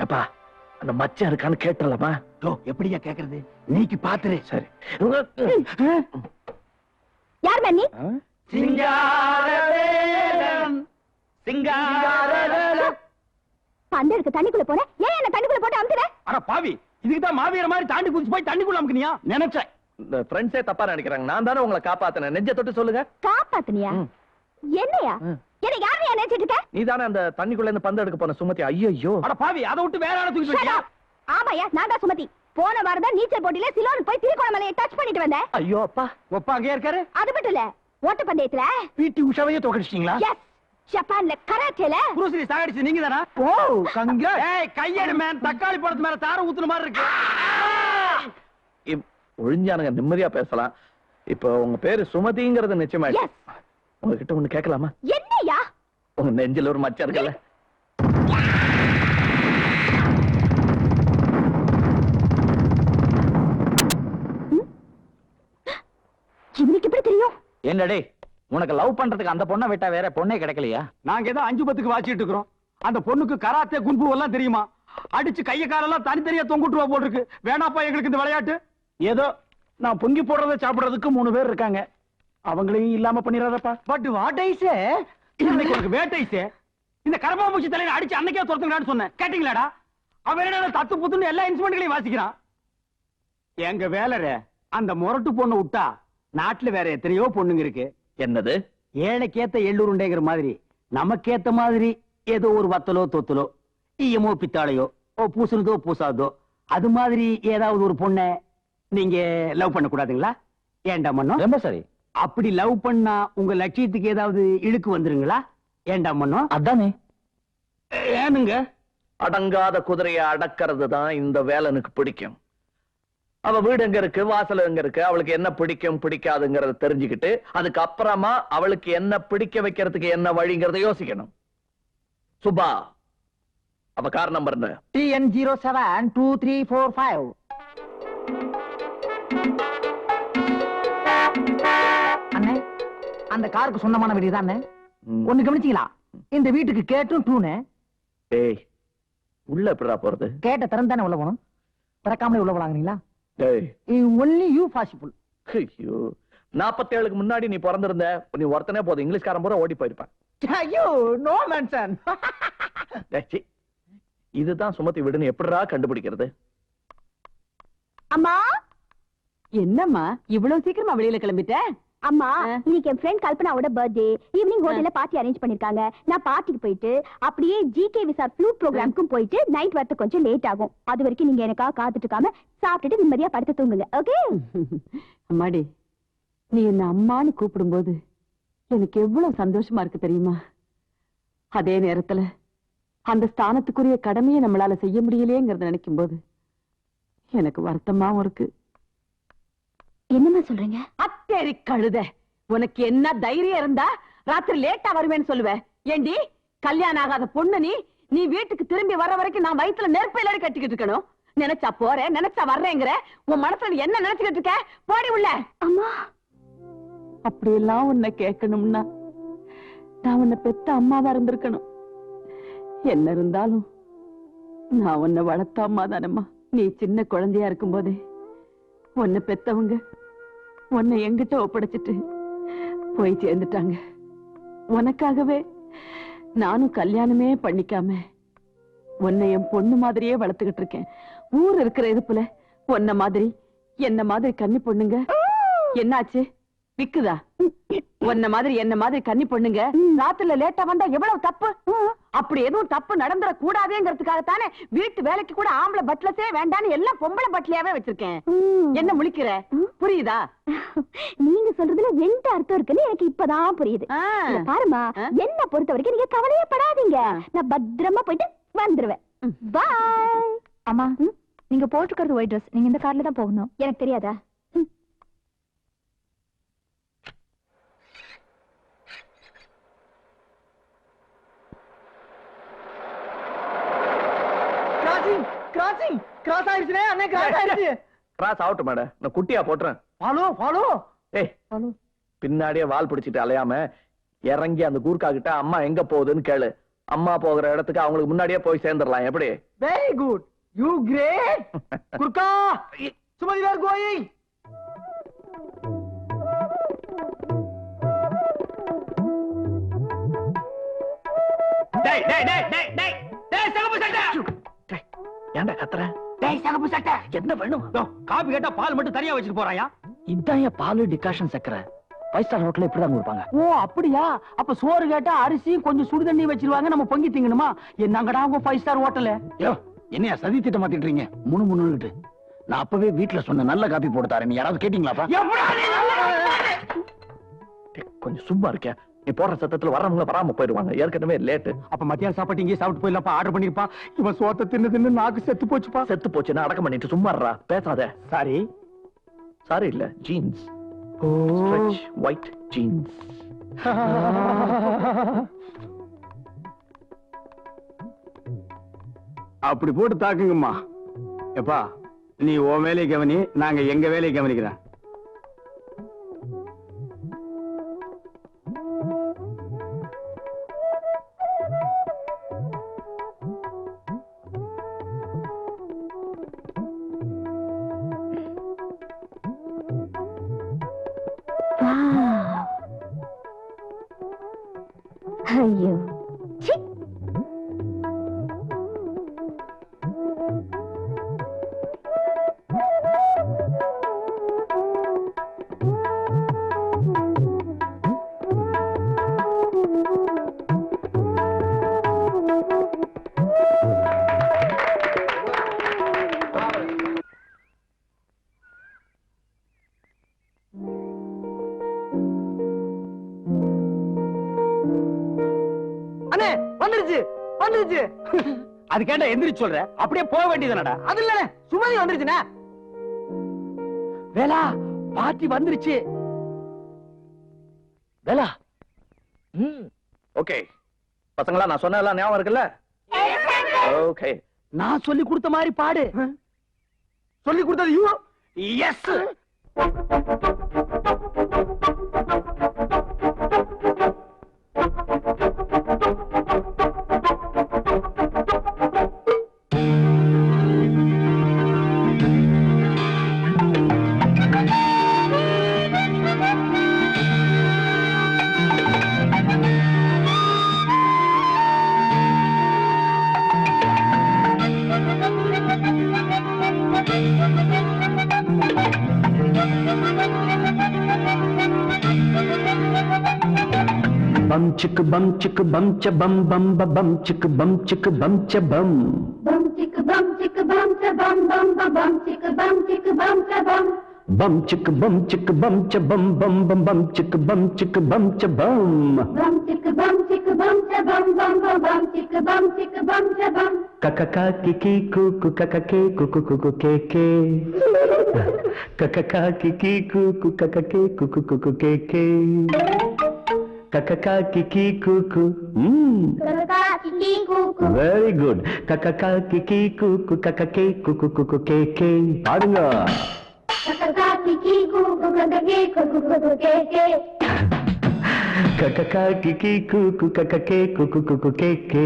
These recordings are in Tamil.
அப்பா அந்த மச்சான் இருக்கான்னு கேட்டலாமா? எப்படியா கேக்குறது? நீக்கு பாத்துரு. சரி. யார் மன்னி? சிங்காரவேலன் சிங்காரவேலன். பந்தருக்கு தண்ணிக்குள்ள போற, ஏன் என்ன தண்ணிக்குள்ள போட்டு அமுத்துற? அட பாவி, இதுக்கு தான் மாவீர மாதிரி தாண்டி குதிச்சு போய் தண்ணிக்குள்ள அமுக்குனியா? நினைச்சேன். இந்த ஃப்ரெண்ட்ஸே தப்பா நினைக்கிறாங்க. நான் தானே உங்களை காப்பாத்தினேன். நெஞ்ச தொட்டு சொல்லுங்க. காப்பாத்துனியா? என்னையா? என்ன யாரையா நினைச்சிட்டு இருக்க? நீ தானே அந்த தண்ணிக்குள்ள இருந்து பந்து எடுக்க போன சுமதி? ஐயோ. அட பாவி, அதை விட்டு வேற ஆள தூக்கி போயிட்டியா? ஆமாயா, நான் தான் சுமதி. போன வாரம் தான் நீச்சல் போட்டியில சிலோனுக்கு போய் திருக்கோணமலையை டச் பண்ணிட்டு வந்தேன். ஐயோ அப்பா. ஒப்பா அங்கே இருக்காரு. அது மட்டும் இல்ல, ஓட்ட பந்தயத்துல பிடி உஷாவையே தோக்கடிச்சிட்டீங்களா? எஸ், ஜப்பான்ல கராத்தேல புரூஸ்லி சாகடிச்சு நீங்க தானா? ஓ கங்க. ஏய் கையெடு மேன், தக்காளி பழத்து மேல தார ஊத்துன மாதிரி இருக்கு. ஒழிஞ்சானுங்க, நிம்மதியா பேசலாம். இப்போ உங்க பேரு சுமதிங்கிறது நிச்சயமாயிடுச்சு. எஸ். உங்ககிட்ட ஒண்ணு கேட்கலாமா? என்னையா? உங்க நெஞ்சில ஒரு மச்சம் இருக்குல்ல? இவனுக்கு எப்படி தெரியும்? என்னடே, உனக்கு லவ் பண்றதுக்கு அந்த பொண்ணை விட்டா வேற பொண்ணே கிடைக்கலையா? நாங்க ஏதோ 5-10க்கு வாச்சிட்டு இருக்கிறோம். அந்த பொண்ணுக்கு கராத்தே குன்பு எல்லாம் தெரியுமா? அடிச்சு கைய காலெல்லாம் தனித்தனியா தொங்குட்டுவா போட்டுருக்கு. வேணாப்பா எங்களுக்கு இந்த விளையாட்டு. ஏதோ நான் பொங்கி போடுறத சாப்பிடுறதுக்கு 3 பேர் இருக்காங்க. அவங்களையும் இல்லாம பண்ணிடாதப்பா. பட் வாட் ஐ சே, இன்னைக்கு உனக்கு வேட்டை சே. இந்த கரப்பாம்பூச்சி தலையில அடிச்சு அன்னைக்கே துரத்துங்கடான்னு சொன்னேன், கேட்டீங்களாடா? அவன் என்ன தத்து புத்துன்னு எல்லா இன்ஸ்ட்ருமெண்ட்களையும் வாசிக்கிறான். எங்க வேலரை அந்த முரட்டு பொண்ணு விட்டா நாட்டுல வேற எத்தனையோ பொண்ணுங்க இருக்கு. என்னது? ஏழைக்கேத்த எள்ளுருண்டைங்கிற மாதிரி நமக்கேத்த மாதிரி ஏதோ ஒரு வத்தலோ தொத்தலோ ஈயமோ பித்தாளையோ பூசுனதோ பூசாதோ அது மாதிரி ஏதாவது ஒரு பொண்ண நீங்க லவ் பண்ண கூடாதுங்களா? ஏண்டா மன்னோ? ரொம்ப சரி. அப்படி லவ் பண்ணா உங்க லட்சியத்துக்கு ஏதாவது இழுக்கு வந்துருங்களா? ஏண்டா மன்னோ? அதானே. ஏனுங்க? அடங்காத குதிரையை அடக்கிறது தான் இந்த வேலனுக்கு பிடிக்கும். அவ வீடு எங்க இருக்கு, வாசல் எங்க இருக்கு, அவளுக்கு என்ன பிடிக்கும் பிடிக்காதுங்கறத தெரிஞ்சுக்கிட்டு அதுக்கு அப்புறமா அவளுக்கு என்ன பிடிக்க வைக்கிறதுக்கு என்ன வழிங்கிறத யோசிக்கணும். சுபா, அவ கார் நம்பர் என்ன? TN072345. அண்ணே, அந்த காருக்கு சொந்தமான வீடு தானே? ஒண்ணு கவனிச்சீங்களா? இந்த வீட்டுக்கு கேட்டும் டூனு. ஏய், உள்ள எப்படிடா போறது? கேட்ட திறந்தானே உள்ள போகணும். திறக்காமலே உள்ள போலாங்களா? ஏய், ஒன்லி யூ பாசிபிள். ஐயோ, 47க்கு முன்னாடி நீ பிறந்திருந்த, நீ ஒருத்தனே போதும், இங்கிலீஷ்காரன் பூரா ஓடி போயிருப்பான். ஐயோ, நோ மென்ஷன். இதுதான் சுமதி வீடுன்னு எப்படிடா கண்டுபிடிக்கிறது? அம்மா. என்னம்மா இவ்வளவு சீக்கிரமா வெளியில கிளம்பிட்ட? அம்மா, இன்னைக்கு என் ஃப்ரெண்ட் கல்பனாவோட பர்த்டே. ஈவினிங் ஹோட்டல்ல பார்ட்டி அரேஞ்ச் பண்ணிருக்காங்க. நான் பார்ட்டிக்கு போயிட்டு அப்படியே ஜிகே விசா ஃப்ளூட் ப்ரோகிராம்க்கும் போயிட்டு நைட் வரது கொஞ்சம் லேட் ஆகும். அது வரைக்கும் நீங்க எனக்காக காத்துட்டு இருக்காம சாப்பிட்டுட்டு நிம்மதியா படுத்து தூங்குங்க. ஓகே? அம்மாடி, நீ என்ன அம்மான்னு கூப்பிடும்போது எனக்கு எவ்வளவு சந்தோஷமா இருக்கு தெரியுமா? அதே நேரத்துல அந்த ஸ்தானத்துக்குரிய கடமையை நம்மளால செய்ய முடியலையேங்கிறத நினைக்கும் போது எனக்கு வருத்தமாவும் இருக்கு. என்னமா சொல்றீங்க? அத்தேரி கழுத, உனக்கு என்ன தைரியம் இருந்தா ராத்திரி லேட்டா வருவேன்னு சொல்லுவேன். ஏண்டி, கல்யாணம் ஆகாத பொண்ணு நீ வீட்டுக்கு திரும்பி வர வரைக்கும் நான் வயித்துல நெருப்பையில கட்டிக்கிட்டு இருக்கணும். நினைச்சா போறேன், நினைச்சா வர்றேங்கிற உன் மனசுல என்ன நினைச்சுக்கிட்டு இருக்க? போடி உள்ள. அம்மா, அப்படியெல்லாம் உன்னை கேட்கணும்னா நான் உன்னை பெத்த அம்மாவா இருந்திருக்கணும். என்ன இருந்தாலும் நான் உன்னை வளர்த்த அம்மா தானம்மா. நீ சின்ன குழந்தையா இருக்கும் போதே உன்னை பெத்தவங்க உன்னை எங்கிட்ட ஒப்படைச்சிட்டு போய் சேர்ந்துட்டாங்க. உனக்காகவே நானும் கல்யாணமே பண்ணிக்காம உன்னை என் பொண்ணு மாதிரியே வளர்த்துக்கிட்டு இருக்கேன். ஊர் இருக்கிற இதுப்புல உன்ன மாதிரி என்ன மாதிரி கன்னி பொண்ணுங்க என்னாச்சு? விக்குதா? உன்ன மாதிரி என்ன மாதிரி கன்னி பொண்ணுங்க ராத்திரில லேட்டா வந்தா எவ்வளவு தப்பு. அப்படி எதுவும் தப்பு நடந்துட கூடாதுங்கிறதுக்காகத்தானே வீட்டு வேலைக்கு கூட ஆம்பளை பட்லஸே வேண்டான்னு எல்லாம் பொம்பளை பட்லியாவே வச்சிருக்கேன். என்ன முழிக்கிற? புரியுதா? நீங்க சொல்றதுல ரெண்டு அர்த்தம் இருக்குன்னு எனக்கு இப்பதான் புரியுது. பாருமா, என்ன பொறுத்த வரைக்கும் நீங்க கவலையே படாதீங்க. நான் பத்திரமா போயிட்டு வந்துருவேன். பாய். அம்மா, நீங்க போட்டுக்கிறது ஒயிட் ட்ரெஸ். நீங்க இந்த கார்ல தான் போகணும். எனக்கு தெரியாதா? கிராசிங் கிராஸ் ஆயிருச்சுனே அண்ணே, கிராஸ் ஆயிருச்சு. கிராஸ் ஆகட்டும் மேடம், நான் குட்டியா போட்டுறேன். Follow follow. ஏய், பின்னாடியே வால் பிடிச்சிட்டு அலையாம இறங்கி அந்த கூர்க்கா கிட்ட அம்மா எங்க போகுதுன்னு கேளு. அம்மா போகிற இடத்துக்கு அவங்களுக்கு முன்னாடியே போய் சேர்ந்துடலாம். எப்படி? Very good, you great. Gurkha, Sumathi where going. டேய் டேய் டேய் டேய் டேய் டேய் சகப்பு சட்டை. டேய், ஏன்டா கத்துற? டேய் சகப்பு சட்டை, என்ன வேணும்? காபி கேட்டா பால் மட்டும் தனியா வச்சிட்டு போறாயா? இதான் என் பாலு டிகாஷன் சக்கரை. 5 ஸ்டார் ஹோட்டல்ல இப்படிதான் கொடுப்பாங்க. ஓ அப்படியா? அப்ப சோறு கேட்டா அரிசியும் கொஞ்சம் சுடு தண்ணி வச்சிருவாங்க, நம்ம பொங்கி திங்கணுமா? என்னங்கடா உங்க 5 ஸ்டார் ஹோட்டல்? யோ, என்னையா சதி திட்டம் மாத்திட்டுறீங்க? முணுமுணுன்னு. நான் அப்பவே வீட்டுல சொன்ன நல்ல காப்பி போட்டு தரேன். நீ யாராவது கேட்டீங்களாப்பா? டேய், கொஞ்சம் சும்மா இருக்க. நீ போடுற சத்தத்துல வர்றவங்க வராம போயிடுவாங்க. ஏற்கனவே லேட்டு. அப்ப மத்தியானம் சாப்பாட்டு இங்கே சாப்பிட்டு போயிடலாப்பா. ஆர்டர் பண்ணிருப்பா. இவன் சோத்த தின்னு தின்னு நாக்கு செத்து போச்சுப்பா. செத்து போச்சுன்னா அடக்கம் பண்ணிட்டு சும்மா இருடா. பேசாத. சாரி சாரி இல்ல, ஜீன்ஸ். White jeans. அப்படி போட்டு தாக்குங்கம்மா. எப்பா, நீ உன் வேலையை கவனி, நாங்க எங்க வேலையை கவனிக்கிறேன். ஐயோ, ச்சீ. அண்ணே வந்துருச்சு வந்துருச்சு. அது கேட்டா எந்திரிச்சு சொல்ற, அப்படியே போக வேண்டியதுனடா. அது இல்ல, சுமதி வந்துருச்சுனே. வேலா, பாட்டி வந்துருச்சு. வேலா. ஓகே பசங்களா, நான் சொன்னதெல்லாம் ஞாபகம் இருக்குல்ல? ஓகே. நான் சொல்லி கொடுத்த மாதிரி பாடு. சொல்லி கொடுத்தது you? Yes. bum chick bum chick bum cha bum bum ba bum chick bum chick bum cha bum Bum chicka bum chicka bum cha bum bum ba bum chicka bum cha bum. bum chick bum chick bum cha bum bum bum bum chick bum cha bum Bum chicka bum cha bum bum ba bum chicka bum cha bum. kakaka kiki kuku kakake kuku kuku keke kakaka kiki kuku kakake kuku kuku keke kakaka kiki kuku Kaka kiki kuku. very good kakaka kiki kuku kakake kuku kuku keke பாடுங்க Kaka kiki kuku kakake kuku kuku keke. kakaka kiki kuku kakake kuku kuku keke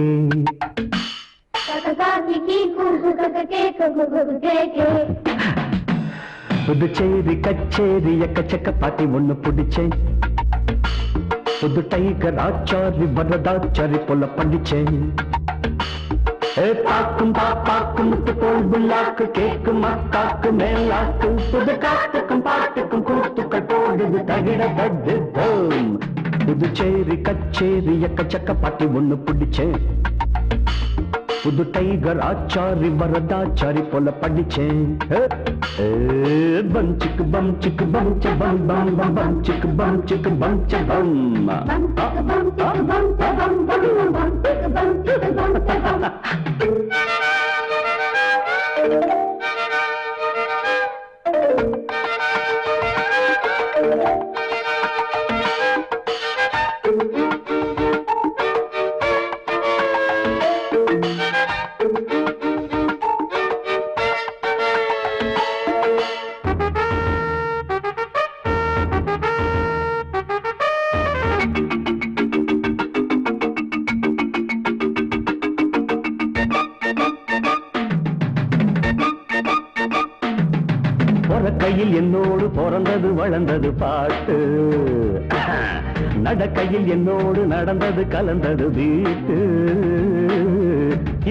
Kaka kiki kuku kakake kuku kuku keke. Puducherry கச்சேரி எக்கச்சக்க பாட்டி ஒண்ணு பிடிச்சேன் புது டைகர் ஆச்சாரி வரதாச்சாரி போல படிச்சேன் பாக்கும் பாப்பாக்கும் முத்து போல் புல்லாக்கு கேக்கும் அக்காக்கு மேலாக்கு புது காத்துக்கும் பாட்டுக்கும் கூத்துக்கள் போடுது தகிட தட்டு தோம் புதுச்சேரி கச்சேரி எக்கச்சக்க பாட்டி ஒண்ணு பிடிச்சேன் புது டைகர் ஆச்சாரி வரதாச்சாரி போல படிச்சேன் பம் சிக்கு பம் சிக்கு பம் ச பம் பம் பம் பம் சிக்கு பம் ச பம் Bum chicka bum cha bum bum bum chicka bum cha bum. நடக்கையில் என்னோடு பிறந்தது வளர்ந்தது பாட்டு, நடக்கையில் என்னோடு நடந்தது கலந்தது வீட்டு,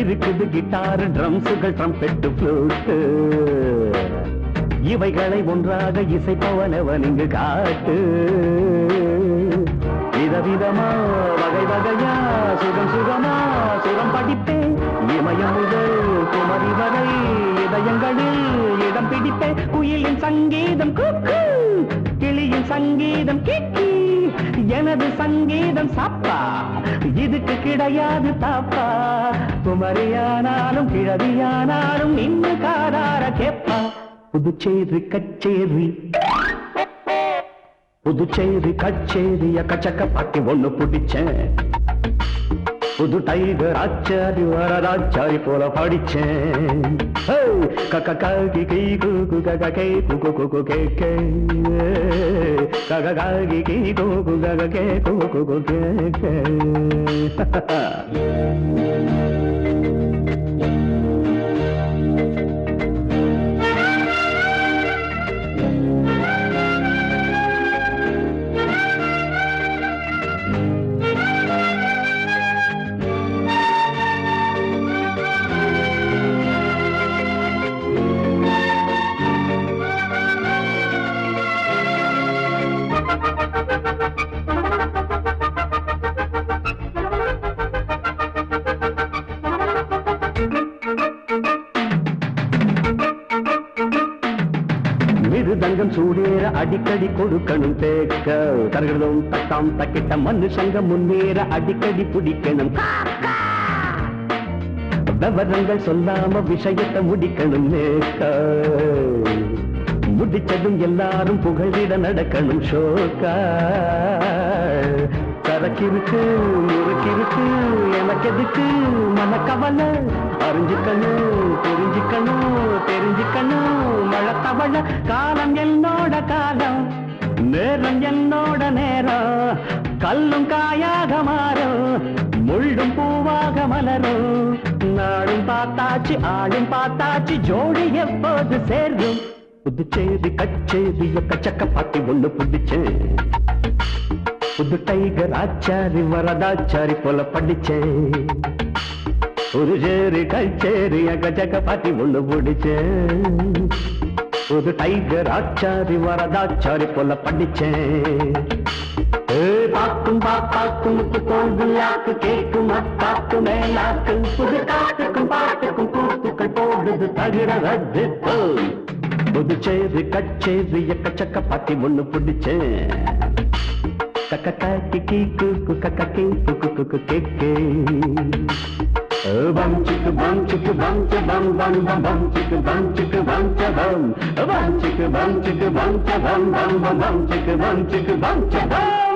இருக்குது கிட்டார் ட்ரம்ஸுகள் ட்ரம்பெட்டு ஃப்ளூட்டு, இவைகளை ஒன்றாக இசைப்பவனவன் இங்கு காட்டு, விதவிதமா வகை வகையா சுகம் சுகமா சுகம் படிப்பேன், இமயம் முதல் குமரி வரை இதயங்களில் இடம் பிடிப்பேன், குயிலின் சங்கீதம் குக்கு, கிளியின் சங்கீதம் கிக்கி, எனது சங்கீதம் சாப்பா, இதுக்கு கிடையாது தாப்பா, குமரியானாலும் கிழவியானாலும் நின்று காதார கேப்பா, புதுச்சேரி கச்சேரி புதுச்சேரி கச்சேரிய கச்சக்க பாட்டி ஒண்ணு பிடிச்சேன், புது டைகர் ஆச்சாரி வரதாச்சாரி போல படிச்சேன், கக்கி கீ குகு கக கே குகு குகு கே கே ககி கீ குகு கக கே குகு குகு கே கே. மிருதங்கம் சூடேற அடிக்கடி கொடுக்கணும் தேக்க, தரகடும் தட்டாம் தக்கிட்ட மனுஷங்க முன்னேற அடிக்கடி பிடிக்கணும், விவரங்கள் சொல்லாம விஷயத்தை முடிக்கணும் நேக்க, முடிச்சதும் எல்லாரும் புகழிட நடக்கணும் ஷோக்கா, சரக்கிருக்கு முறுக்கிருக்கு எனக்கு எதுக்கு மனக்கவலை, அறிஞ்சுக்கணும் புரிஞ்சுக்கணும் தெரிஞ்சுக்கணும் மழத்தவள, காலம் என்னோட காலம் நேரம் என்னோட நேரம், கல்லும் காயாக மாறும் முள்ளும் பூவாக மலரும், நாடும் பார்த்தாச்சு ஆளும் பார்த்தாச்சு ஜோடி எப்போது சேரும், புதுச்சேரி கச்சேரிய கச்சக்க பாட்டி ஒண்ணு பிடிச்சேன், புது டைகர் ஆச்சாரி வரதாச்சாரி போல படிச்சேன், ஒரு சேரி கச்சேரி கச்சக்க பாட்டி ஒண்ணு பிடிச்சேன், புது டைகர் ஆச்சாரி வரதாச்சாரி போல படிச்சேன், பாக்கும் பாப்பாக்கும் தோல்வியாக்கு கேட்கும் அத்தாக்கு மேலாக்கு, புது காத்துக்கும் பாட்டுக்கும் கூத்துக்கள் போடுது தகிட ரத்து, புதுச்சேரி கச்சேரி கச்சக்க பாட்டி ஒண்ணு பிடிச்சேன், கக்கி கூக்கு கக்கி குக்கு குக்கு கேக்கே, bum chicka bum chicka bum cha bum bum bum bum chicka bum chicka bum cha bum chicka bum chicka bum cha bum bum bum bum chicka bum cha bum.